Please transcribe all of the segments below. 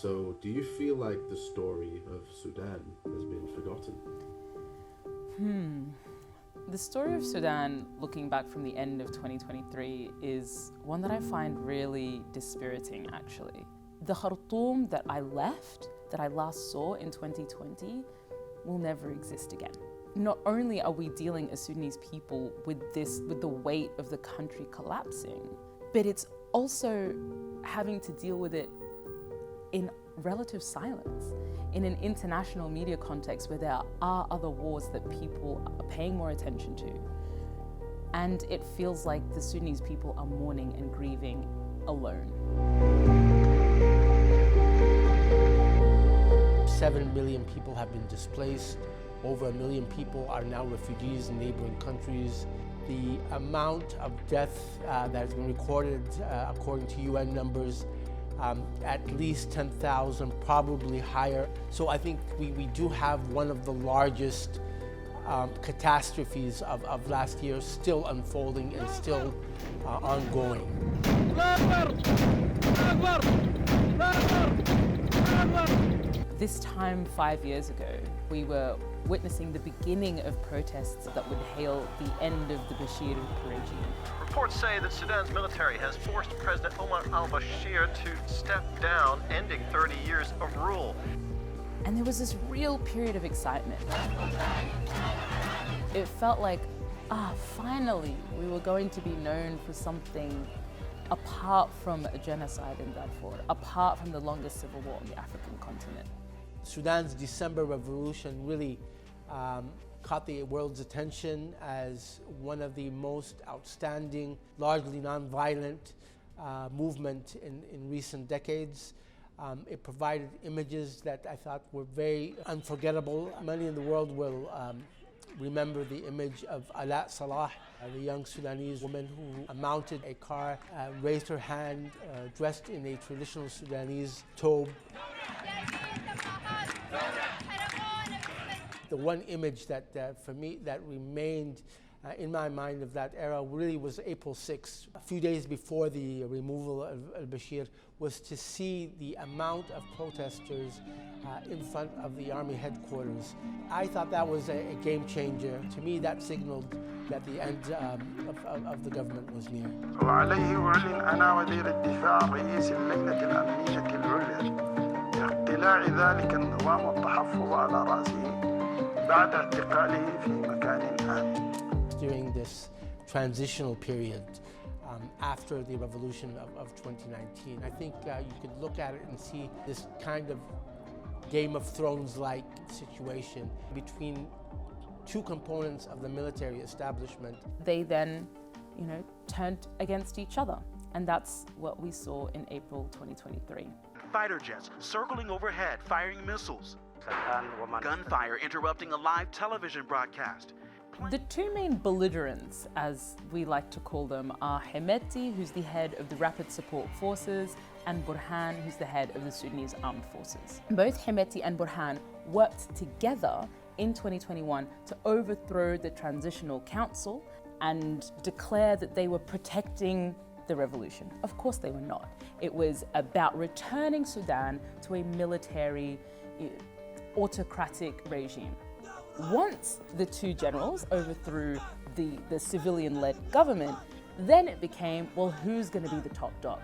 So, do you feel like the story of Sudan has been forgotten? The story of Sudan, looking back from the end of 2023, is one that I find really dispiriting, actually. The Khartoum that I left, that I last saw in 2020, will never exist again. Not only are we dealing as Sudanese people with the weight of the country collapsing, but it's also having to deal with it in relative silence, in an international media context where there are other wars that people are paying more attention to. And it feels like the Sudanese people are mourning and grieving alone. 7 million people have been displaced. Over 1 million people are now refugees in neighboring countries. The amount of death that has been recorded, according to UN numbers, at least 10,000, probably higher. So I think we do have one of the largest catastrophes of last year still unfolding and still ongoing. This time 5 years ago, we were witnessing the beginning of protests that would hail the end of the Bashir regime. Reports say that Sudan's military has forced President Omar al-Bashir to step down, ending 30 years of rule. And there was this real period of excitement. It felt like, finally, we were going to be known for something apart from a genocide in Darfur, apart from the longest civil war on the African continent. Sudan's December revolution really caught the world's attention as one of the most outstanding, largely nonviolent movement in recent decades. It provided images that I thought were very unforgettable. Many in the world will remember the image of Ala Salah, the young Sudanese woman who mounted a car, raised her hand, dressed in a traditional Sudanese tobe. The one image that for me, that remained in my mind of that era really was April 6th. A few days before the removal of al-Bashir, was to see the amount of protesters in front of the army headquarters. I thought that was a game changer. To me, that signaled that the end of the government was near. وعليه أعلن أنا وزير الدفاع رئيس اللجنة الأمنية العليا باقتلاع ذلك النظام والتحفظ على رأسه بعد اعتقاله في مكان آمن. During this transitional period after the revolution of 2019, I think you could look at it and see this kind of Game of Thrones-like situation between two components of the military establishment. They then, turned against each other. And that's what we saw in April 2023. Fighter jets circling overhead, firing missiles. Gunfire interrupting a live television broadcast. The two main belligerents, as we like to call them, are Hemeti, who's the head of the Rapid Support Forces, and Burhan, who's the head of the Sudanese Armed Forces. Both Hemeti and Burhan worked together in 2021 to overthrow the Transitional Council and declare that they were protecting the revolution. Of course they were not. It was about returning Sudan to a military, autocratic regime. Once the two generals overthrew the civilian-led government, then it became, well, who's going to be the top dog?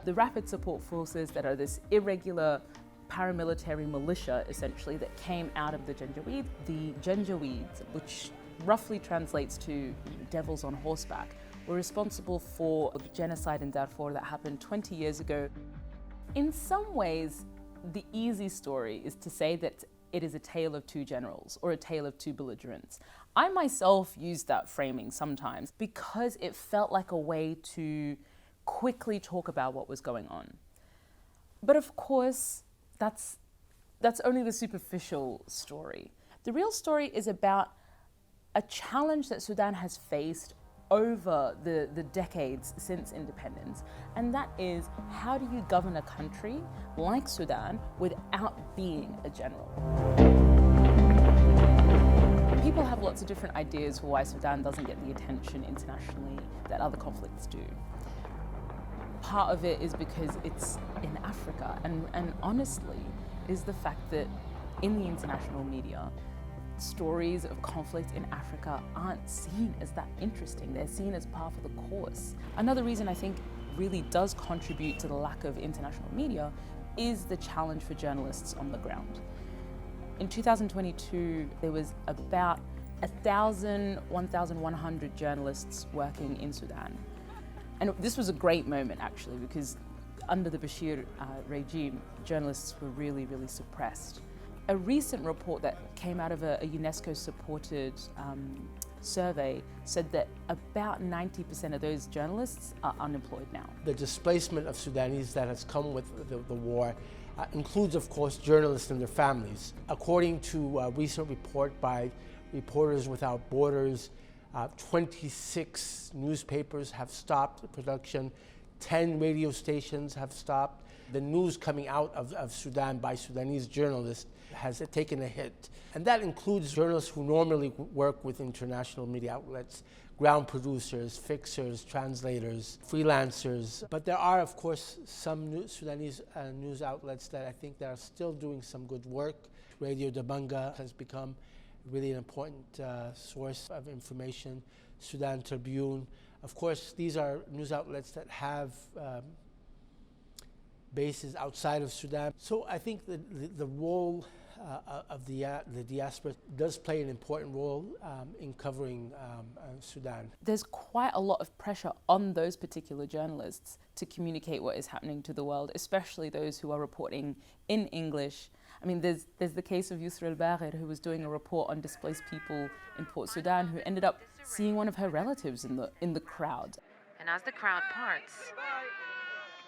The Rapid Support Forces, that are this irregular paramilitary militia, essentially, that came out of the Janjaweed, which roughly translates to devils on horseback, were responsible for the genocide in Darfur that happened 20 years ago. In some ways, the easy story is to say that it is a tale of two generals or a tale of two belligerents. I myself use that framing sometimes because it felt like a way to quickly talk about what was going on. But of course, that's only the superficial story. The real story is about a challenge that Sudan has faced over the decades since independence, and that is, how do you govern a country like Sudan without being a general? People have lots of different ideas for why Sudan doesn't get the attention internationally that other conflicts do. part of it is because it's in Africa, and honestly is the fact that in the international media, stories of conflict in Africa aren't seen as that interesting. They're seen as par for the course. Another reason I think really does contribute to the lack of international media is the challenge for journalists on the ground. In 2022, there was about 1,100 journalists working in Sudan. And this was a great moment, actually, because under the Bashir regime, journalists were really, really suppressed. A recent report that came out of a UNESCO-supported survey said that about 90% of those journalists are unemployed now. The displacement of Sudanese that has come with the war includes, of course, journalists and their families. According to a recent report by Reporters Without Borders, 26 newspapers have stopped production, 10 radio stations have stopped. The news coming out of Sudan by Sudanese journalists has taken a hit. And that includes journalists who normally work with international media outlets, ground producers, fixers, translators, freelancers. But there are, of course, some Sudanese news outlets that I think that are still doing some good work. Radio Dabanga has become really an important source of information. Sudan Tribune. Of course, these are news outlets that have bases outside of Sudan. So I think the role of the diaspora does play an important role in covering Sudan. There's quite a lot of pressure on those particular journalists to communicate what is happening to the world, especially those who are reporting in English. I mean, there's the case of Yusra al-Bagher, who was doing a report on displaced people in Port Sudan, who ended up seeing one of her relatives in the crowd. And as the crowd parts,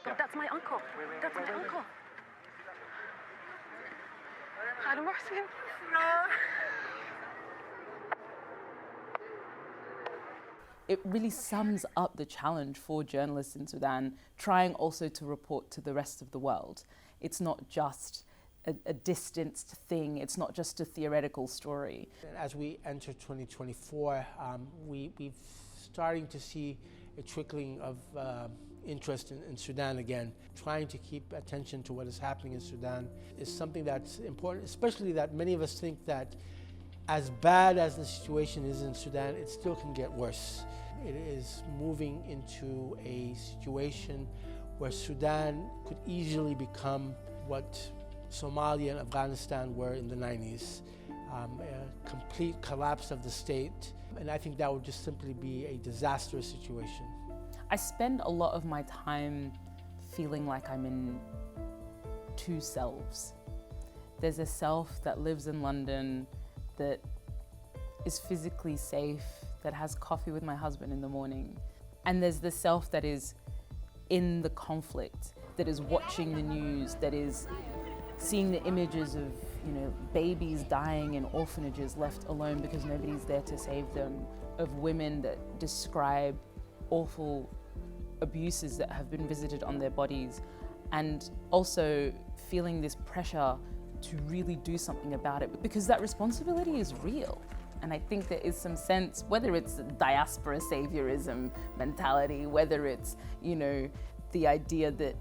but that's my uncle. That's my uncle. It really sums up the challenge for journalists in Sudan, trying also to report to the rest of the world. It's not just a distanced thing, it's not just a theoretical story. As we enter 2024, we've starting to see a trickling of interest in Sudan again. Trying to keep attention to what is happening in Sudan is something that's important, especially that many of us think that as bad as the situation is in Sudan, it still can get worse. It is moving into a situation where Sudan could easily become what Somalia and Afghanistan were in the 90s, a complete collapse of the state. And I think that would just simply be a disastrous situation. I spend a lot of my time feeling like I'm in two selves. There's a self that lives in London, that is physically safe, that has coffee with my husband in the morning. And there's the self that is in the conflict, that is watching the news, that is seeing the images of, babies dying in orphanages left alone because nobody's there to save them, of women that describe awful abuses that have been visited on their bodies, and also feeling this pressure to really do something about it, because that responsibility is real. And I think there is some sense, whether it's diaspora saviorism mentality, whether it's, the idea that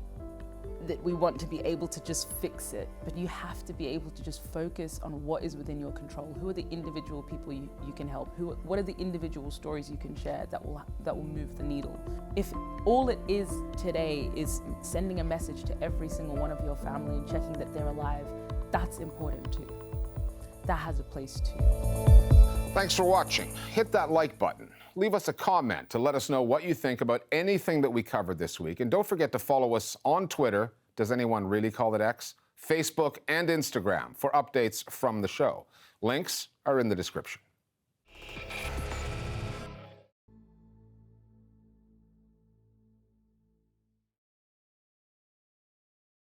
we want to be able to just fix it, but you have to be able to just focus on what is within your control. Who are the individual people you can help? What are the individual stories you can share that will move the needle? If all it is today is sending a message to every single one of your family and checking that they're alive, that's important too. That has a place too. Thanks for watching. Hit that like button. Leave us a comment to let us know what you think about anything that we covered this week. And don't forget to follow us on Twitter. Does anyone really call it X? Facebook and Instagram for updates from the show. Links are in the description.